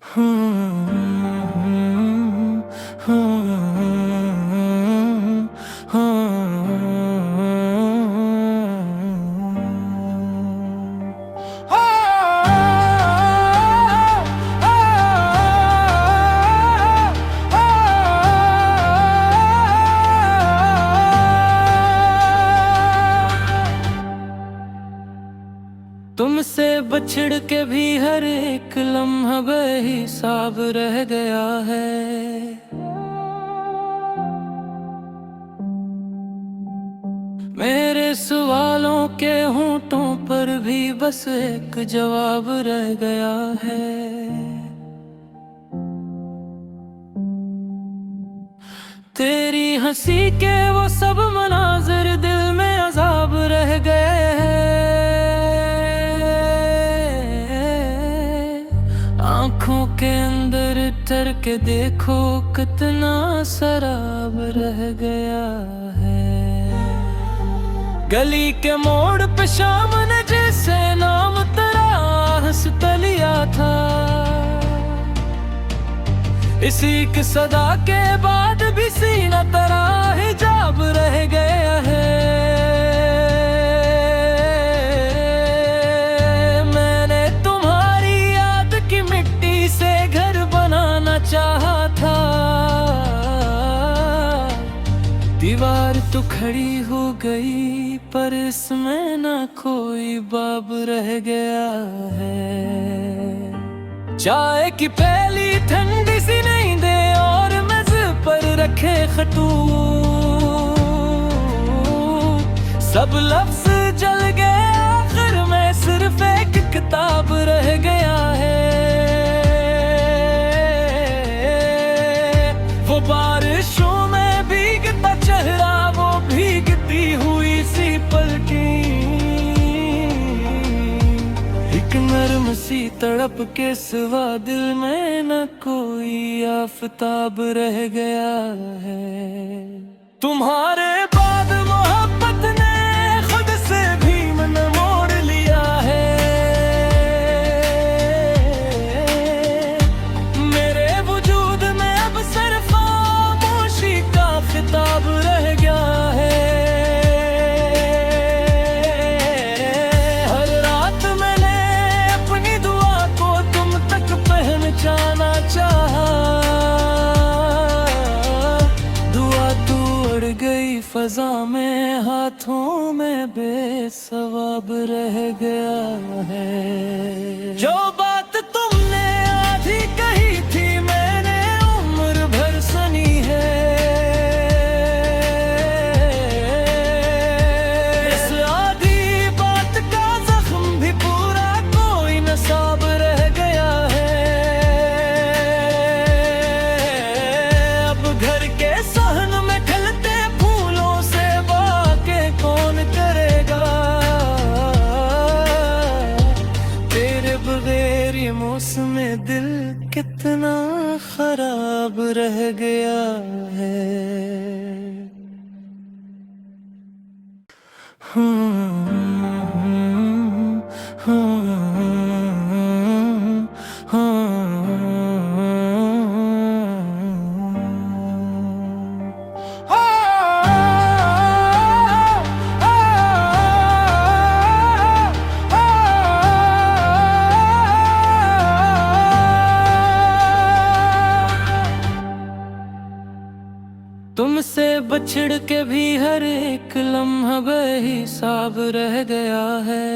हम्म, हम्म, तुमसे बछड़ के भी हर एक लम्हा बेहिसाब रह गया है। मेरे सवालों के होंठों पर भी बस एक जवाब रह गया है। तेरी हंसी के वो सब मनाजिर दिल में अजाब रह गए हैं। आँखों के अंदर ठर के देखो कितना शराब रह गया है। गली के मोड़ पे शाम ने जैसे नाम तेरा हंसता लिया था। इसी की सदा के बाद भी सीना तेरा हिजाब रह गया है। मैंने तुम्हारी याद की मिट्टी से घर बनाना चाहा था। दीवार तो खड़ी हो गई पर इसमें ना कोई बाब रह गया है। चाय की प्याली ठंडी सी नहीं दे और मेज पर रखे खतूत। सब लफ्ज जल गए आखिर में सिर्फ एक किताब रह गया है। वो बारिशों में भीगता चेहरा वो भीगती हुई सी पलकी। एक नर्म सी तड़प के सिवा दिल में न कोई आफताब रह गया है। तुम्हारे बाद मोहब्बत ने खुद से भी मन मोड़ लिया है। मेरे वजूद में अब सिर्फ खामोशी का खिताब रह गया है। जाना चाहा दुआ तू उड़ गई फजा में हाथों में बेसवाब रह गया है। जो बात तुमने आधी कही थी मैंने उम्र भर सुनी है। इस आधी बात का जख्म भी पूरा कोई नसाब रह गया है। घर के सहन में खिलते फूलों से बाके कौन करेगा। तेरे बगैर ये मौसम दिल कितना खराब रह गया है। तुमसे बछड़ के भी हर एक लम्हा बेहिसाब रह गया है।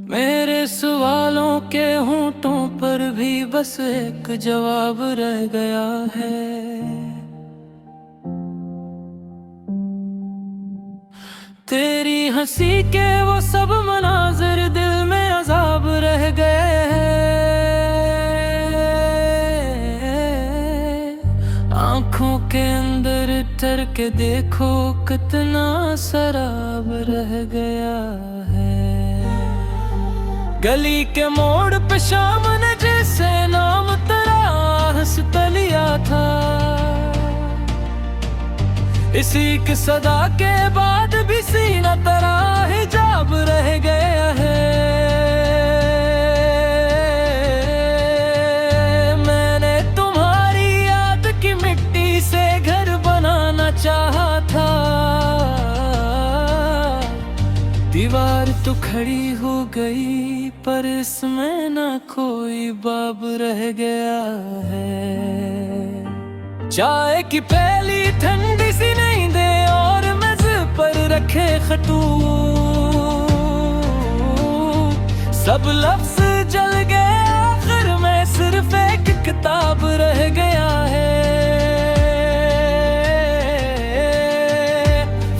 मेरे सवालों के होंठों पर भी बस एक जवाब रह गया है। तेरी हंसी के वो सब मनाजिर दिल में अजाब रह गए हैं। आँखों के अंदर ठर के देखो कितना शराब रह गया है। गली के मोड़ पे शाम ने जैसे नाम तेरा हंसता लिया था। इसी की सदा के बाद भी सीना तेरा हिजाब रह गया है। दीवार तो खड़ी हो गई पर इसमें ना कोई बाब रह गया है। चाय की प्याली ठंडी सी नहीं दे और मेज पर रखे खटूट, सब लफ्ज जल गए आखिर में सिर्फ एक किताब रह गया है।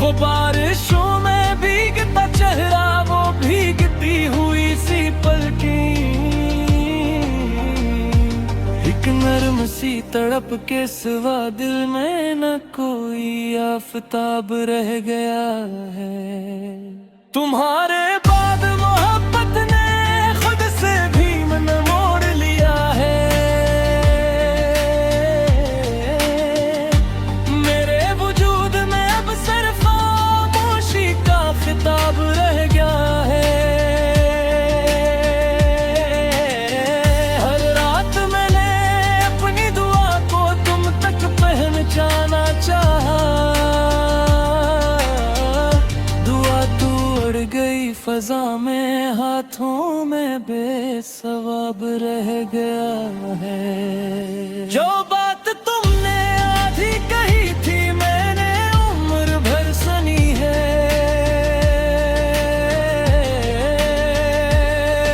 वो बारिशों में भीगता चेहरा, वो भीगती हुई सी पलकें, एक नर्म सी तड़प के सिवा दिल में न कोई आफताब रह गया है। तुम्हारे बाद मोहब्बत ने खुद से भी मन मोड़ लिया है। मेरे वजूद में अब सिर्फ खामोशी का खिताब रह गया है। हर रात मैंने अपनी दुआ को तुम तक पहुंचाना चाहा, दुआ तो उड़ गई फजा में, हाथों में बेसवाब रह गया है। जो बात तुमने आधी कही थी मैंने उम्र भर सुनी है।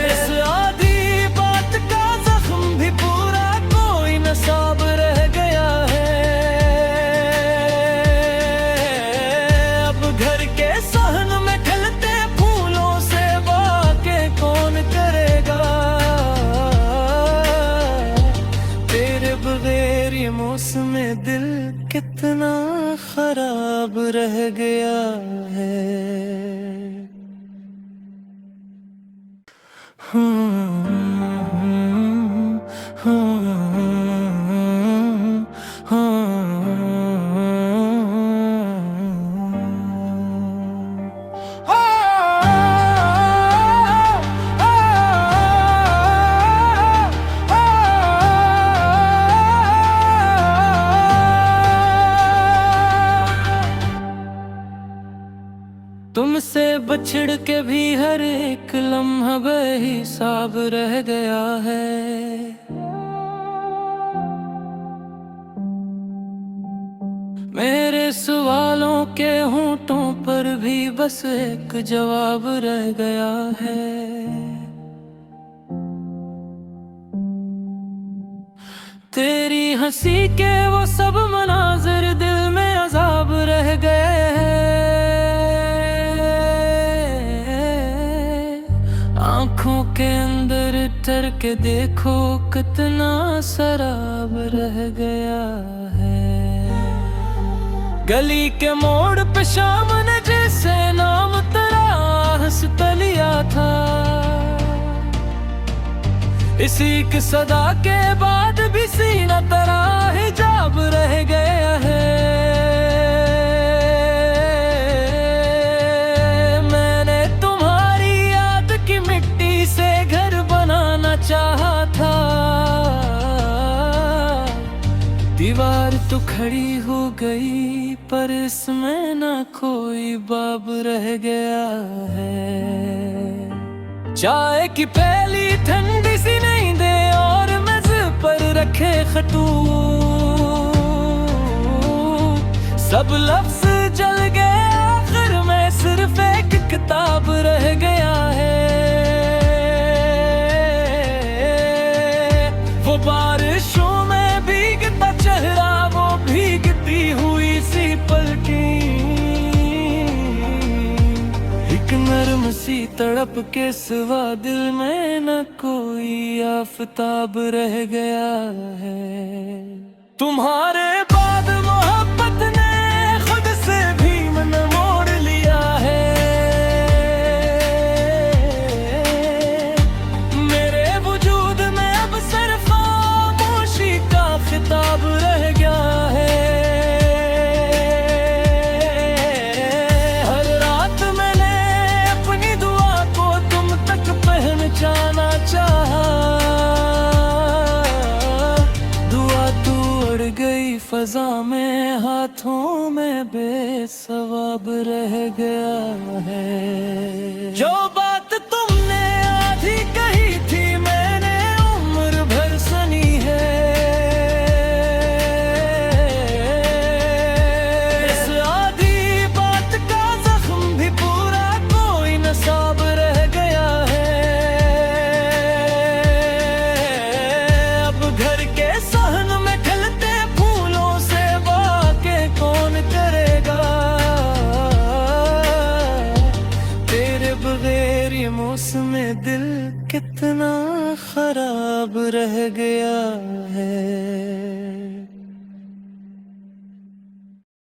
इस आधी बात का जख्म भी पूरा कोई नसाब रह गया है। अब घर के सहन में खिलते फूलों से वाक़े कौन करेगा। तेरे बगैर ये मौसम दिल कितना खराब रह गया है। तुमसे बछड़ के भी हर एक लम्हा बेहिसाब रह गया है। मेरे सवालों के होंठों पर भी बस एक जवाब रह गया है। तेरी हंसी के वो सब मनाजिर दिल में अजाब रह गए हैं। आँखों के अंदर ठर के देखो कितना शराब रह गया है। गली के मोड़ पे शाम ने जैसे नाम तेरा हंसता लिया था, इसी की सदा के बाद भी सीना तेरा हिजाब रह गया है। मैंने तुम्हारी याद की मिट्टी से घर बनाना चाहा था। दीवार तो खड़ी हो गई पर इसमें ना कोई बाब रह गया है। चाय की प्याली ठंडी सी नहीं दे और मेज पर रखे खटूट, सब लफ्ज जल गए आखिर में सिर्फ एक किताब रह गया है। वो बारिशों में भीगता चेहरा, वो भीगती हुई सी पलकें, एक नर्म सी तड़प के सिवा दिल में न कोई आफताब रह गया है। तुम्हारे बाद मोहब्बत ने खुद से भी मन मोड़ लिया है। मेरे वजूद में अब सिर्फ खामोशी का खिताब रह गया है। जाना चाहा, दुआ तो उड़ गई फजा में, हाथों में बेसवाब रह गया है। जो बात तुमने आधी कही थी मैंने उम्र भर सुनी है। इस आधी बात का जख्म भी पूरा कोई नसाब रह गया है। अब घर के सहन में खिलते फूलों से वाक़े कौन करेगा। तेरे बगैर ये मौसम दिल कितना खराब रह गया।